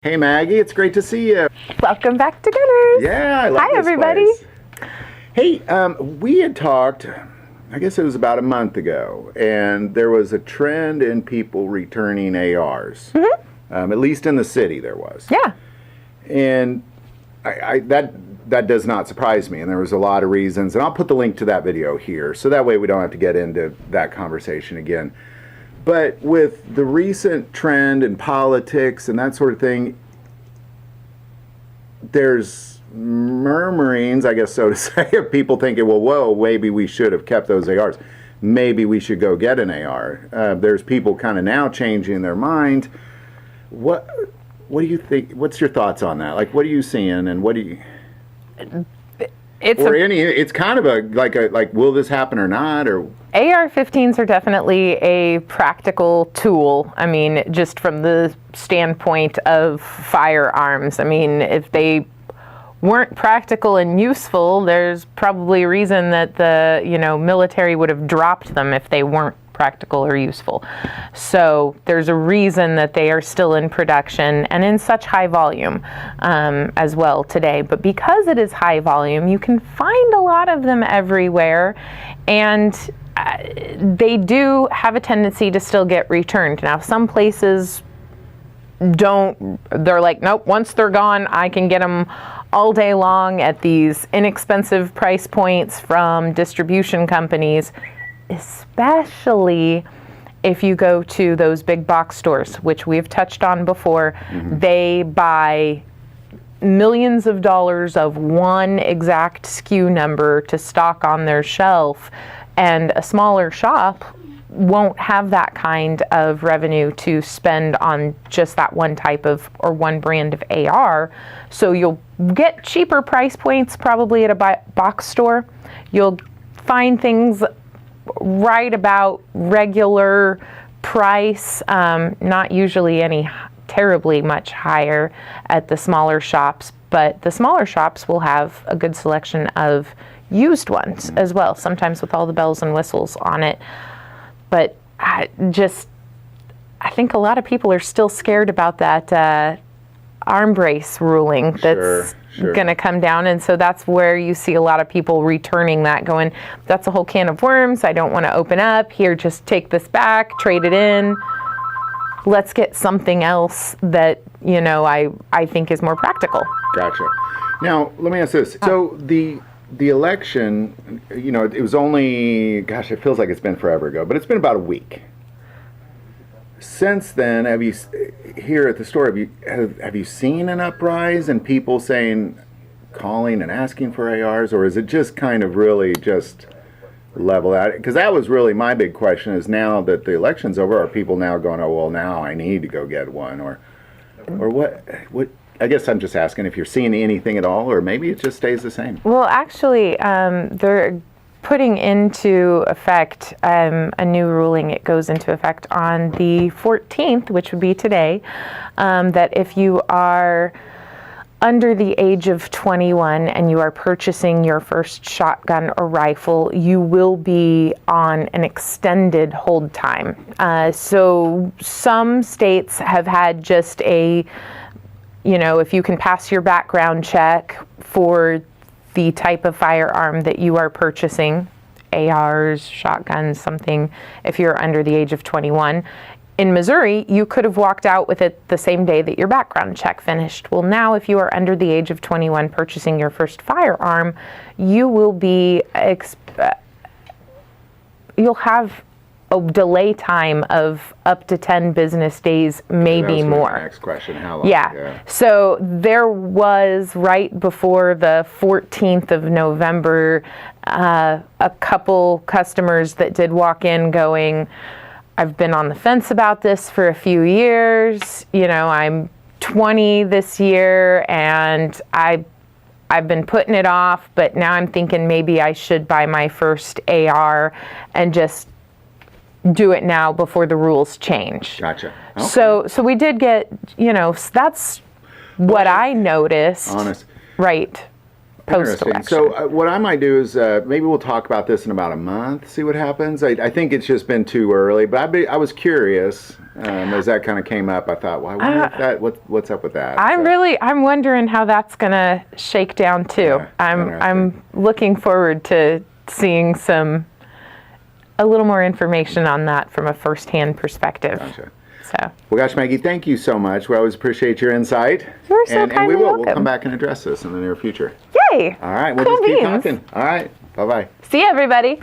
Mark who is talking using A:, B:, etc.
A: Hey Maggie, it's great to see you.
B: Welcome back to Gunners.
A: Yeah, I love
B: Hi,
A: this
B: everybody.
A: place. Hey, we had talked, I guess it was about a month ago, and there was a trend in people returning ARs. At least in the city there was.
B: Yeah.
A: And that does not surprise me, and there was a lot of reasons, and I'll put the link to that video here, so that way we don't have to get into that conversation again. But with the recent trend in politics and that sort of thing, there's murmurings, I guess so to say, of people thinking, well, whoa, maybe we should have kept those ARs. Maybe we should go get an AR. There's people kind of now changing their mind. What do you think? What's your thoughts on that? Like, what are you seeing, and what do you... It's kind of like, will this happen or not? Or
B: AR-15s are definitely a practical tool. I mean, just from the standpoint of firearms. I mean, if they weren't practical and useful, there's probably a reason that the military would have dropped them if they weren't practical or useful. So there's a reason that they are still in production and in such high volume as well today. But because it is high volume, you can find a lot of them everywhere, and they do have a tendency to still get returned. Now, some places don't, they're like, nope, once they're gone, I can get them all day long at these inexpensive price points from distribution companies, especially if you go to those big box stores, which we've touched on before. They buy millions of dollars of one exact SKU number to stock on their shelf, and a smaller shop won't have that kind of revenue to spend on just that one type of or one brand of AR. So you'll get cheaper price points probably at a box store. You'll find things right about regular price, not usually any terribly much higher at the smaller shops, but the smaller shops will have a good selection of used ones as well, sometimes with all the bells and whistles on it. But I think a lot of people are still scared about that arm brace ruling that's going to come down, and so that's where you see a lot of people returning that, going, that's a whole can of worms, I don't want to open up, here, just take this back, trade it in, let's get something else that I think is more practical.
A: Gotcha. Now let me ask this. So the election, it was only, gosh, it feels like it's been forever ago, but it's been about a week. Since then, have you, here at the store, have you seen an uprise in people calling and asking for ARs, or is it just kind of really just level out? Because that was really my big question, is now that the election's over, are people now going, oh, well, now I need to go get one, or what? I guess I'm just asking if you're seeing anything at all, or maybe it just stays the same.
B: Well, actually, they're putting into effect a new ruling. It goes into effect on the 14th, which would be today, that if you are under the age of 21 and you are purchasing your first shotgun or rifle, you will be on an extended hold time. So some states have had just a, if you can pass your background check for the type of firearm that you are purchasing, ARs, shotguns, something, if you're under the age of 21. In Missouri, you could have walked out with it the same day that your background check finished. Well, now if you are under the age of 21 purchasing your first firearm, you will be, you'll have a delay time of up to 10 business days, maybe more.
A: My next question, how long?
B: Yeah. So there was, right before the 14th of November, a couple customers that did walk in going, I've been on the fence about this for a few years. I'm 20 this year, and I've been putting it off, but now I'm thinking maybe I should buy my first AR and just do it now before the rules change.
A: Gotcha. Okay.
B: So we did get, that's what I noticed.
A: Honest.
B: Right. Post-election.
A: So what I might do is maybe we'll talk about this in about a month, see what happens. I think it's just been too early, but I was curious As that kind of came up, I thought, well, I wonder if that, what's up with that?
B: I'm wondering how that's going to shake down too.
A: Yeah,
B: I'm looking forward to seeing a little more information on that from a firsthand perspective.
A: Gotcha.
B: So.
A: Well, gosh, Maggie, thank you so much. We always appreciate your insight.
B: You're so
A: and we will.
B: welcome.
A: We'll come back and address this in the near future.
B: Yay!
A: All right. We'll
B: Cool
A: just keep
B: beans.
A: talking. All right. Bye-bye.
B: See you, everybody.